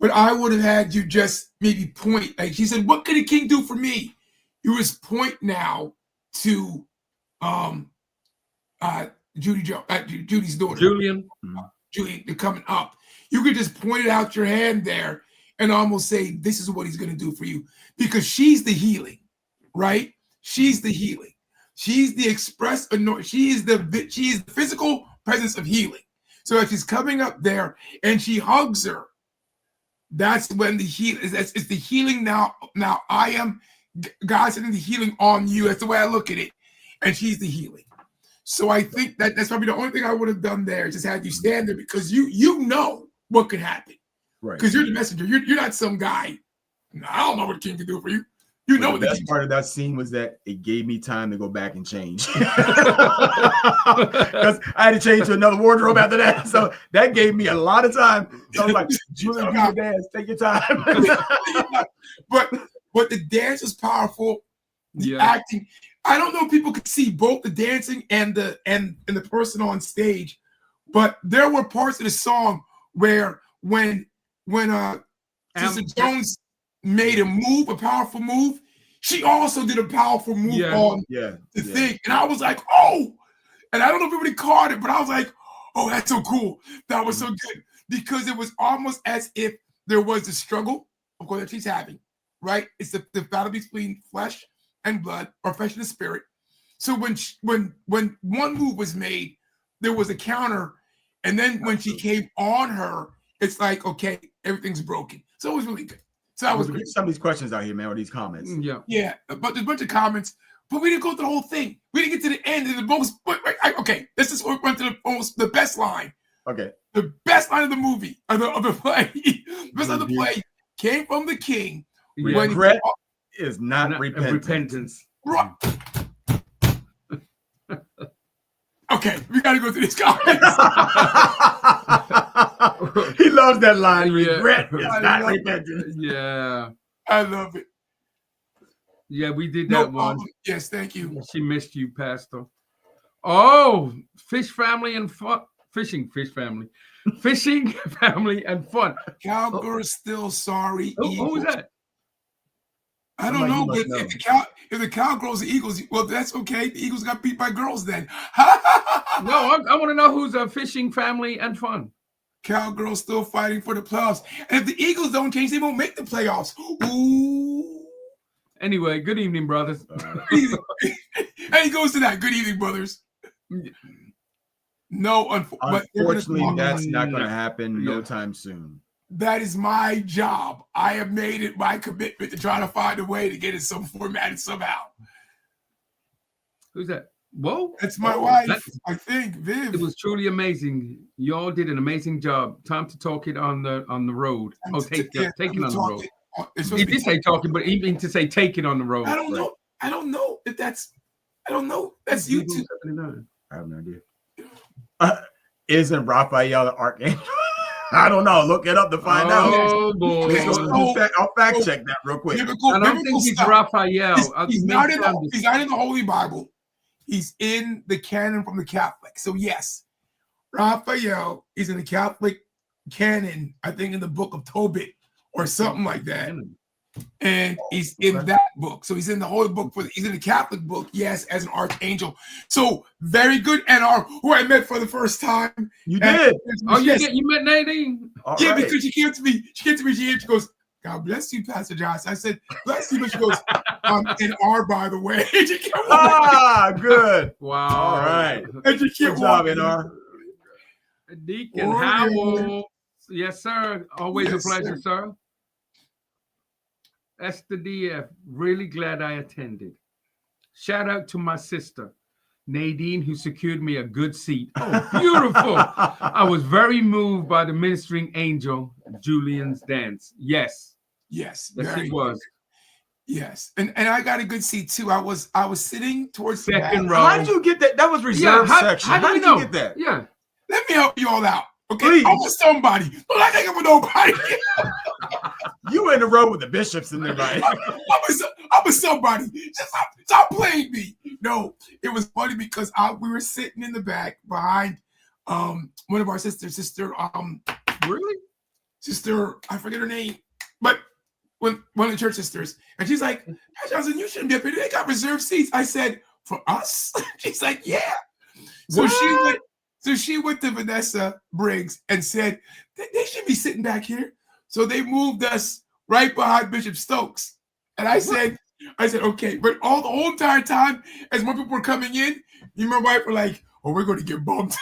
but I would have had you just maybe point. Like she said, what could a king do for me? You was point now to Judy's daughter.
Julian.
Julie, they're coming up. You could just point it out your hand there and almost say, this is what he's going to do for you. Because she's the healing, right? She's the healing. She's the express anointing. She is the physical presence of healing. So if she's coming up there and she hugs her, that's when the healing is. It's the healing now. Now I am God sending the healing on you. That's the way I look at it. And she's the healing. So I think that's probably the only thing I would have done there. Just had you stand there because you know what could happen.
Right.
Because you're the messenger. You're not some guy. No, I don't know what the king can do for you. You know
But
what
the
the
best
king
part of that scene was that it gave me time to go back and change. Because I had to change to another wardrobe after that. So that gave me a lot of time. So I was like, Julie, do your dance. Take your time.
but the dance was powerful. The
Yeah.
acting. I don't know if people could see both the dancing and the person on stage, but there were parts of the song where when Sister Jones made a powerful move, she also did a powerful move on the thing. And I was like, oh, and I don't know if everybody caught it, but I was like, oh, that's so cool. That was so good. Because it was almost as if there was a struggle, of course, that she's having, right? It's the battle between flesh and blood, or flesh and the spirit. So when one move was made, there was a counter. And then when she came on her, it's like, okay, everything's broken. So it was really good. So that was great.
Some of these questions out here, man, or these comments.
Yeah, but there's a bunch of comments, but we didn't go through the whole thing. We didn't get to the end of the most. Okay, this is what went to the best line.
Okay.
The best line of the movie, of the play, the best line of the play came from the king.
Regret is not repentance.
Okay, we got to go through these comments.
He loves that line. Regret is not repentance.
Yeah.
I love it.
Yeah, we did that one.
Yes, thank you.
She missed you, Pastor. Oh, fish family and fun. Fishing family and fun.
Cowgirl's still sorry.
Who was that?
I don't know, but if the cowgirls the Eagles, well, that's okay. The Eagles got beat by girls then.
No, I want to know who's a fishing family and fun.
Cowgirls still fighting for the playoffs. And if the Eagles don't change, they won't make the playoffs. Ooh.
Anyway, good evening, brothers.
And he goes to that. Good evening, brothers. No,
unfortunately, that's not going to happen no time soon.
That is my job. I have made it my commitment to try to find a way to get it some formatted somehow.
Who's that? Whoa.
That's my wife, I think, Viv.
It was truly amazing. Y'all did an amazing job. Time to talk it on the road. Take it on the road. He did say talking, but he meant to say take it on the road.
I don't know. I don't know if that's. I don't know. That's YouTube.
I have no idea. Isn't Raphael the archangel? I don't know. Look it up to find out.
Oh boy!
I'll fact check that real quick.
I don't think he's Raphael.
He's not in the Holy Bible. He's in the canon from the Catholic. So yes, Raphael is in the Catholic canon. I think in the book of Tobit or something like that. And he's in that book. So he's in the Holy Book. He's in the Catholic book, yes, as an archangel. So very good. NR, who I met for the first time.
You did?
Oh, yes. You met Nadine?
Yeah, because she came to me. She goes, God bless you, Pastor Josh. I said, bless you. But she goes, NR, by the way.
Good.
Wow.
All right.
And she
good job, NR.
Deacon Howell. Yes, sir. Always a pleasure, sir. Esther DF, really glad I attended. Shout out to my sister, Nadine, who secured me a good seat. Oh, beautiful. I was very moved by the ministering angel, Julian's dance. Yes.
Yes.
Yes, it was.
Yes. And I got a good seat too. I was sitting towards the
second
back.
row.
How did you get that? That was reserved section. How did you get that?
Yeah.
Let me help you all out. Okay,
Please.
I'm with somebody. Don't I think I'm with nobody.
You in the row with the bishops and everybody.
I'm with somebody. Just stop playing me. No, it was funny because we were sitting in the back behind one of our sisters.
Really?
sister, I forget her name, but one of the church sisters, and she's like, Johnson, you shouldn't be up here. They got reserved seats. I said, for us? She's like, yeah. So she went to Vanessa Briggs and said they should be sitting back here. So they moved us right behind Bishop Stokes. And I said, okay. But the whole entire time, as more people were coming in, you and my wife were like, oh, we're going to get bumped.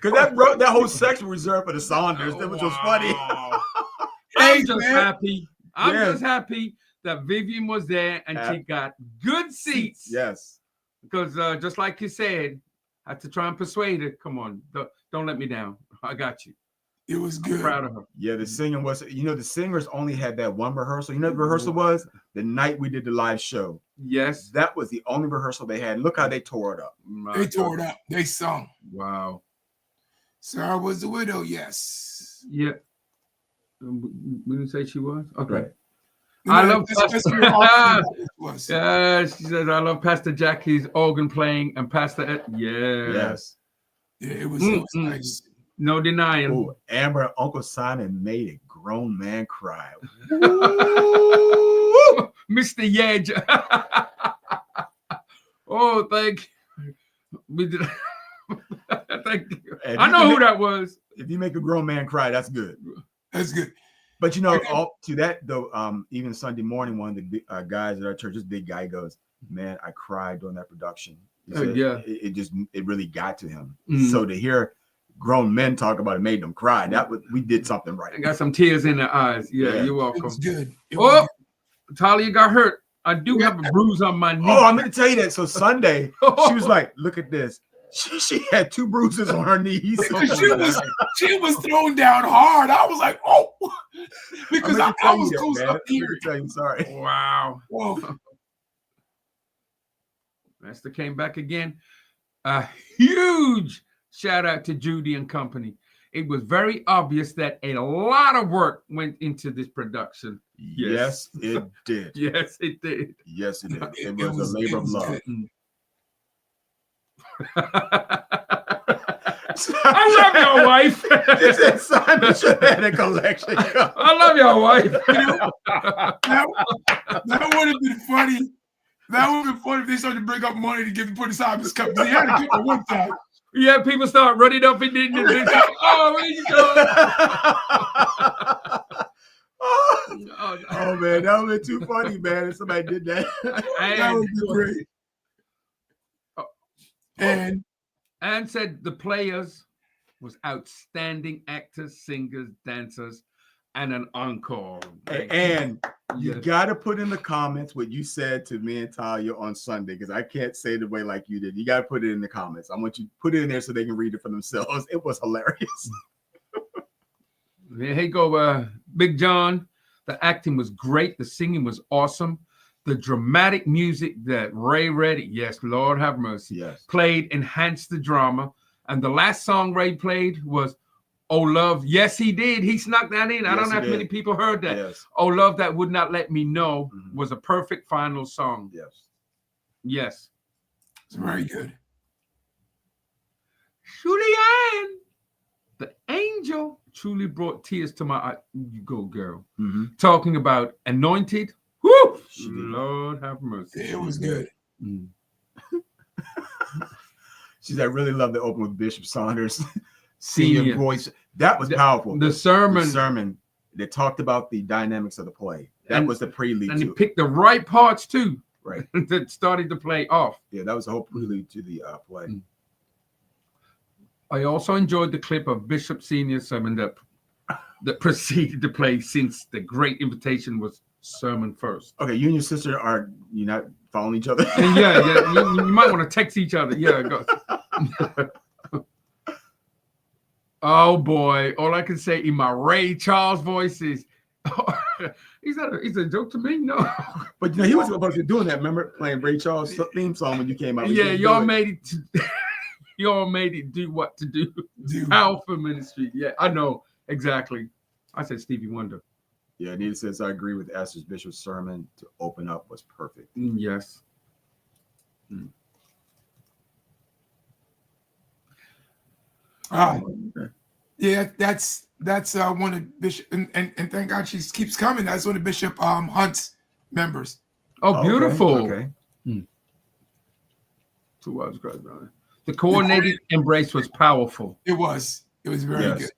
Because that whole section reserved for the Saunders, which was funny.
I'm just happy. I'm just happy that Vivian was there and she got good seats.
Yes.
Because just like you said, I had to try and persuade her. Come on, don't let me down. I got you.
It was good.
I'm proud of her.
Yeah, the singing was, the singers only had that one rehearsal. You know what the rehearsal was? The night we did the live show.
Yes.
That was the only rehearsal they had. Look how they tore it up.
They tore it up. They sung.
Wow.
Sarah was the widow, yes.
Yeah. We didn't say she was? Okay.
Right.
I love yeah, she says I love Pastor Jackie's organ playing and Pastor
Yes.
Yeah, it was nice.
No denying.
Ooh, Amber and Uncle Simon made a grown man cry.
Mr. Yedge. Oh, thank you. We did. Thank you. I know who that was.
If you make a grown man cry, that's good.
That's good.
But all to that though, even Sunday morning, one of the guys at our church, this big guy, goes, "Man, I cried during that production." He said, it really got to him. So to hear grown men talk about it made them cry. We did something right.
I got some tears in their eyes. Yeah, you're welcome.
It was good.
Talia got hurt. I do have a bruise on my knee.
Oh, I'm going to tell you that. So Sunday, she was like, "Look at this." She had 2 bruises on her knees.
She was thrown down hard. I was like, oh, because I was close up here.
Tell you, sorry.
Wow.
Whoa.
Master came back again. A huge shout out to Judy and company. It was very obvious that a lot of work went into this production.
Yes, it did.
Yes, it did.
Yes, it did. It was a labor of love.
I love your wife.
This is Simon should have had a collection.
I love your wife.
That would have been funny. That would have been funny if they started to bring up money to put aside this cup. They had to give it one time.
Yeah, people start running up and then oh, where you going?
Oh man, that would have been too funny, man. If somebody did that.
That would be great.
And said the players was outstanding actors, singers, dancers, and an encore.
And you got to put in the comments what you said to me and Talia on Sunday, because I can't say it the way like you did. You got to put it in the comments. I want you to put it in there so they can read it for themselves. It was hilarious.
Here you go, Big John. The acting was great. The singing was awesome. The dramatic music that Ray Reddy, yes, Lord have mercy, played enhanced the drama. And the last song Ray played was "Oh Love." Yes, he did. He snuck that in. I don't know if many people heard that.
Yes.
"Oh Love That Would Not Let Me Know" was a perfect final song.
Yes.
Yes.
It's very good.
Julianne, the angel, truly brought tears to my eye. You go, girl. Talking about Anointed. Woo! Lord have mercy.
It was good.
She's I really love the open with Bishop Saunders senior voice. That was powerful.
The
sermon that talked about the dynamics of the play. That was the prelude.
And he picked the right parts too.
Right.
That started the play off.
Yeah, that was the whole prelude to the play.
I also enjoyed the clip of Bishop Senior sermon that preceded the play, since the great invitation was sermon first.
Okay, you and your sister you not following each other?
And you might want to text each other. Yeah, go. Oh boy, all I can say in my Ray Charles voice is, he's a joke to me. No,
but he was supposed to be doing that. Remember playing Ray Charles' theme song when you came out?
Yeah, y'all made it. Y'all made it do what to do. Powerful ministry. Yeah, I know exactly. I said Stevie Wonder.
Yeah, Anita says, I agree with Esther's Bishop's sermon to open up was perfect.
Yes.
Yeah, that's one of Bishop, and thank God she keeps coming. That's one of Bishop Hunt's members.
Oh, beautiful.
Okay.
Who was great, brother? The coordinated embrace was powerful.
It was very
Yes.
good.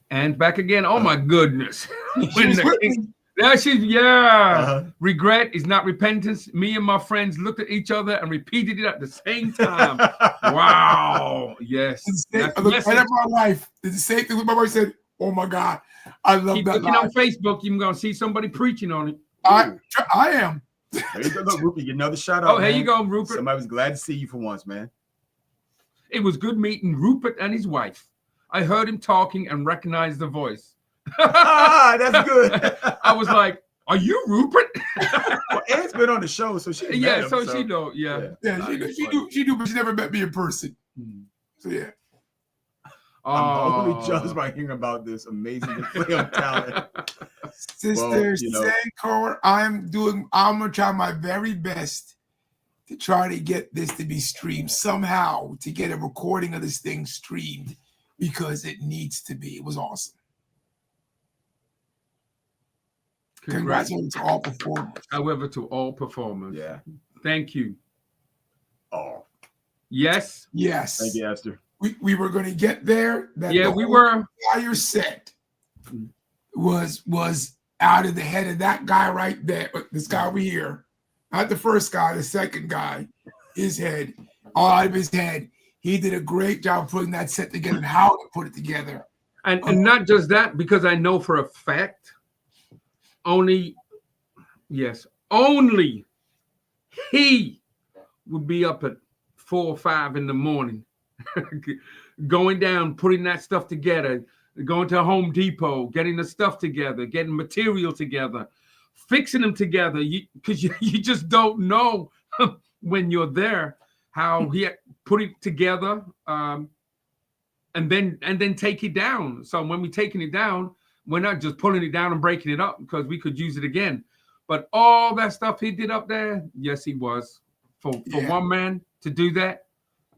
And back again. Oh my goodness.
She was with me.
There she's,
Uh-huh.
Regret is not repentance. Me and my friends looked at each other and repeated it at the same time. Wow. Yes.
It's the
That's
same,
the
look,
message.
right after my life, it's the same thing. My wife said, "Oh my God, I love
Keep
that
looking
line."
on Facebook. You're going to see somebody preaching on it.
I am.
There you go. Look, Rupert, get another shout out.
Oh, here
man.
you go, Rupert.
Somebody was glad to see you for once, man.
It was good meeting Rupert and his wife. I heard him talking and recognized the voice.
That's good.
I was like, "Are you Rupert?"
Well, Anne's been on the show, so she
Yeah,
met him,
so she know. Yeah.
Yeah, she do, but she never met me in person. So yeah.
I'm only
Oh.
judged by hearing about this amazing film talent.
Sister
Well,
Sankor, I'm gonna try my very best to try to get this to be streamed somehow, to get a recording of this thing streamed, because it needs to be. It was awesome. Congratulations to all performers.
However, to all performers.
Yeah.
Thank you.
Oh,
Yes.
Yes.
thank you, Esther.
We were gonna get there. That
Yeah,
the
we
whole
were.
entire set was out of the head of that guy right there. This guy over here, not the first guy, the second guy, his head, all out of his head. He did a great job putting that set together and how to put it together.
And not just that, because I know for a fact, only he would be up at 4 or 5 in the morning, going down, putting that stuff together, going to Home Depot, getting the stuff together, getting material together, fixing them together. Because you just don't know when you're there how he had put it together, and then take it down. So when we're taking it down, we're not just pulling it down and breaking it up because we could use it again. But all that stuff he did up there, yes, he was. For one man to do that,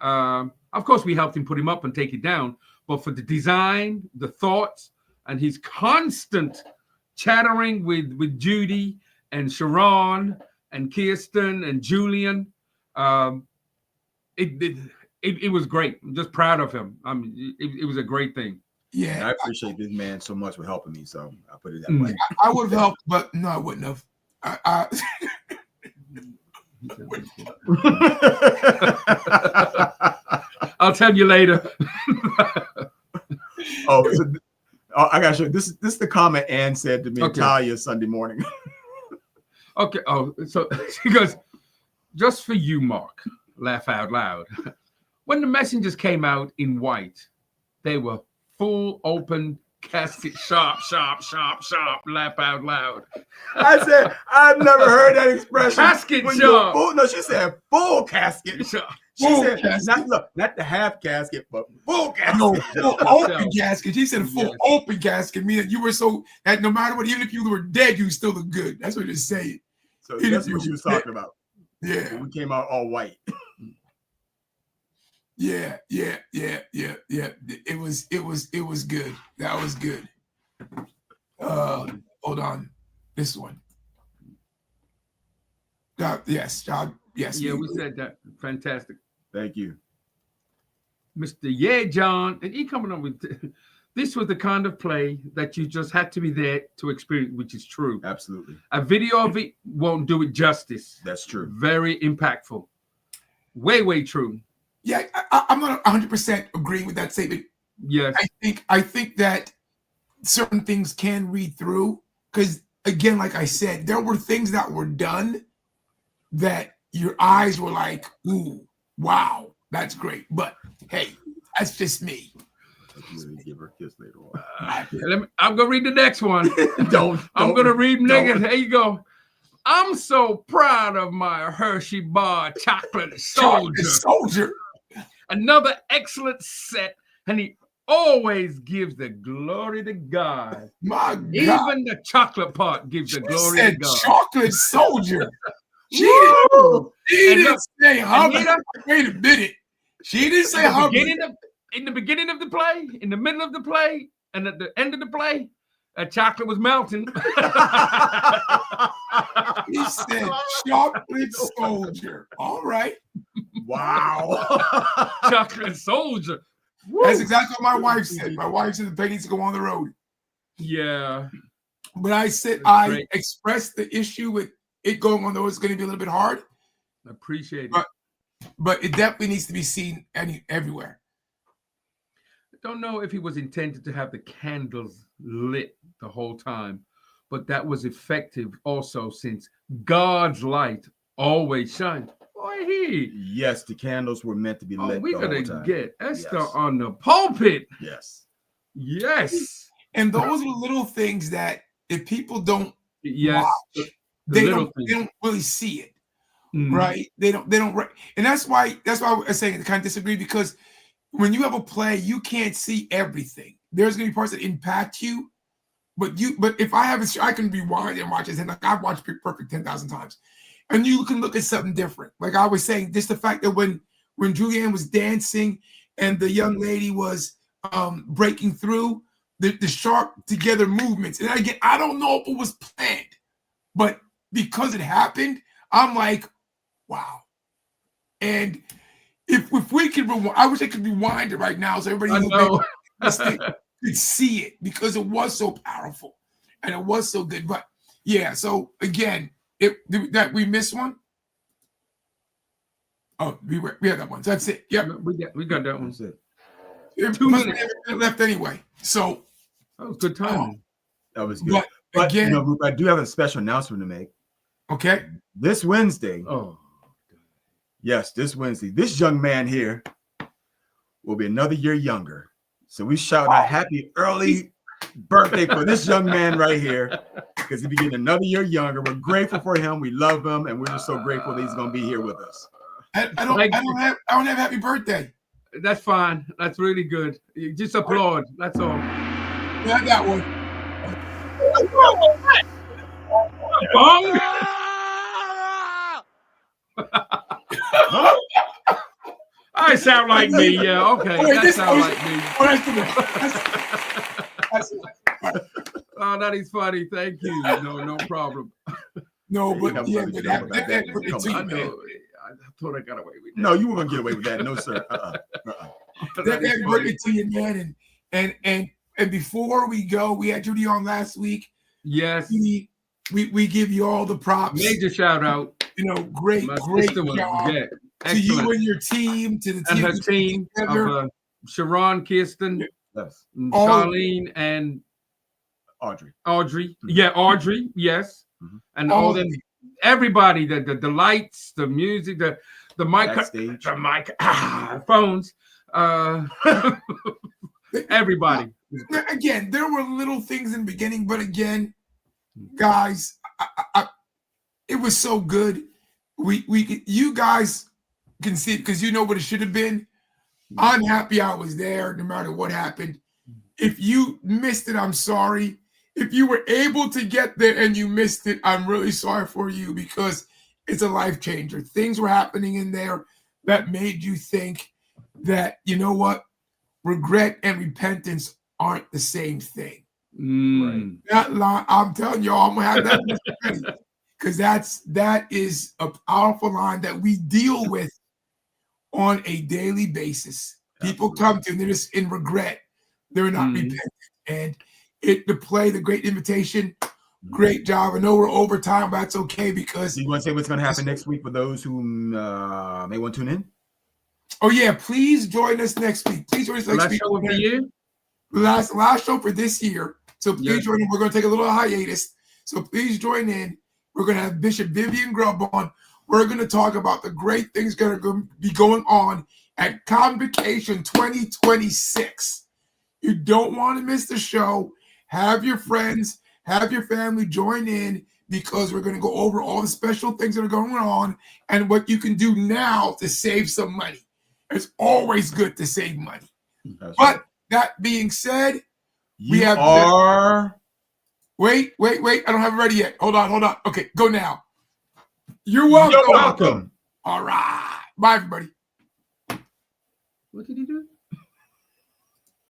of course, we helped him put him up and take it down. But for the design, the thoughts, and his constant chattering with Judy and Sharon and Kirsten and Julian, it was great. I'm just proud of him. I mean, it was a great thing.
Yeah,
And I appreciate this man so much for helping me. So I put it that way.
I would have helped, but no, I wouldn't have.
I'll tell you later.
I got to show you. This is the comment Ann said to me,
Okay.
Talia, Sunday morning.
Okay. Oh, so she goes, just for you, Mark. Laugh out loud. When the messengers came out in white, they were full open casket, sharp. Laugh out loud.
I said, I've never heard that expression.
Casket
When you're
sharp.
full- no, she said full casket.
Sharp.
She
Full
said,
casket.
not the half casket, but full casket.
No, full open casket. She said full
Yes.
open casket, meaning you were so that no matter what, even if you were dead, you still look good. That's what it's saying.
So that's what she was talking about.
Yeah,
When we came out all white.
yeah. It was good. That was good. Hold on. This one. Yes.
Yeah, we said that. Fantastic.
Thank you.
Mr. Yeah, John. And he coming up with this was the kind of play that you just had to be there to experience, which is true.
Absolutely.
A video of it won't do it justice.
That's true.
Very impactful. Way true.
Yeah, I'm not 100% agreeing with that statement.
Yes.
I think that certain things can read through because, again, like I said, there were things that were done that your eyes were like, ooh, wow, that's great. But hey, that's just me.
Give her a kiss later on.
I'm gonna read the next one.
Don't.
I'm gonna read niggas.
don't.
Here you go. I'm so proud of my Hershey bar chocolate soldier. Another excellent set, and he always gives the glory to God.
My God.
Even the chocolate part gives the
She
glory
said
to God.
chocolate soldier. She
Woo!
didn't
And
say how.
Anita-
Wait a minute. She didn't say
in the
hubby.
in the beginning of the play, in the middle of the play, and at the end of the play, chocolate was melting.
He said chocolate soldier. All right.
Wow.
Chocolate soldier.
That's exactly what my wife said. My wife said the baby needs to go on the road.
Yeah.
But I said
That's
I
great.
expressed the issue with it going on, though it's going to be a little bit hard,
I appreciate it.
but it definitely needs to be seen everywhere.
I don't know if he was intended to have the candles lit the whole time, but that was effective also since God's light always shines. Boy,
Yes, the candles were meant to be lit.
we're
the whole
gonna
time.
get Esther
Yes.
on the pulpit.
Yes.
Yes.
And those are little things that if people don't
Yes.
watch,
The
they
little
don't
things.
really see it.
Mhm.
Right? They don't, and that's why I was saying I kind of disagree, because when you have a play, you can't see everything. There's gonna be parts that impact you, but if I have a show, I can rewind and watch it, and like I've watched Pitch Perfect 10,000 times, and you can look at something different. Like I was saying, just the fact that when Julianne was dancing and the young lady was breaking through the sharp together movements, and again, I don't know if it was planned, but because it happened, I'm like, wow. And if we could rewind, I wish I could rewind it right now so
I
everybody
know.
could see it, because it was so powerful and it was so good. But yeah, so again, that we missed one. Oh, we had that one. So that's it. Yep.
We got that one.
That's it.
It
2
must
minutes.
be left anyway. So,
That was good timing.
That was good.
but
But
again,
you know, I do have a special announcement to make.
okay.
This Wednesday,
Oh,
yes, this Wednesday, this young man here will be another year younger. So we shout out happy early birthday for this young man right here, because he'll be getting another year younger. We're grateful for him. We love him, and we're just so grateful that he's going to be here with us.
I don't have happy birthday.
that's fine. That's really good. You just applaud. That's all.
Yeah, I got one.
Bong. I sound like me. Yeah. Okay.
Wait,
That sounds like me.
Oh, that's the one.
Oh, that is funny. Thank you. No problem.
No, but
Yeah,
yeah,
we
but
got
that
that.
birthday
Come
to
on.
I
you, man.
know. I thought I got away with that.
No, you weren't going to get away with that. No, sir.
That happy birthday to you, man. And before we go, we had Judy on last week.
Yes.
Judy, we give you all the props.
Major shout out.
You know, great
My
job
sister was, yeah,
to you
excellent.
and your team, to the
And
team
her
you put
team
together.
of Sharon, Kirsten,
Yes.
All-
Charlene, and
Audrey.
Audrey. Yeah, Audrey. Yes,
Mhm.
and
All
all
of
them. Everybody. The lights, the music, the mic,
Backstage.
the mic, phones. Everybody.
Again, there were little things in the beginning, but again, guys, it was so good. You guys can see it because you know what it should have been. I'm happy I was there, no matter what happened. If you missed it, I'm sorry. If you were able to get there and you missed it, I'm really sorry for you, because it's a life changer. Things were happening in there that made you think that, you know what, regret and repentance aren't the same thing.
Mm.
That line, I'm telling y'all, I'm gonna have that because that is a powerful line that we deal with on a daily basis. People come to and they're just in regret. They're not repentant. And the Great Invitation, great job. I know we're over time, but that's okay, because
Do you want to say what's going to happen next week for those who may want to tune in?
oh yeah, please join us next week. Please join us next
Last
week.
show of the year.
Last show for this year. So please
Yes.
join in. We're going to take a little hiatus. So please join in. We're going to have Bishop Vivian Grubb on. We're going to talk about the great things that are going to be going on at Convocation 2026. You don't want to miss the show. Have your friends, have your family join in, because we're going to go over all the special things that are going on and what you can do now to save some money. It's always good to save money.
That's
But that being said, we
you
have
are.
wait. I don't have it ready yet. Hold on. Okay, go now. You're welcome.
You're welcome.
All right. Bye, everybody.
What did he do?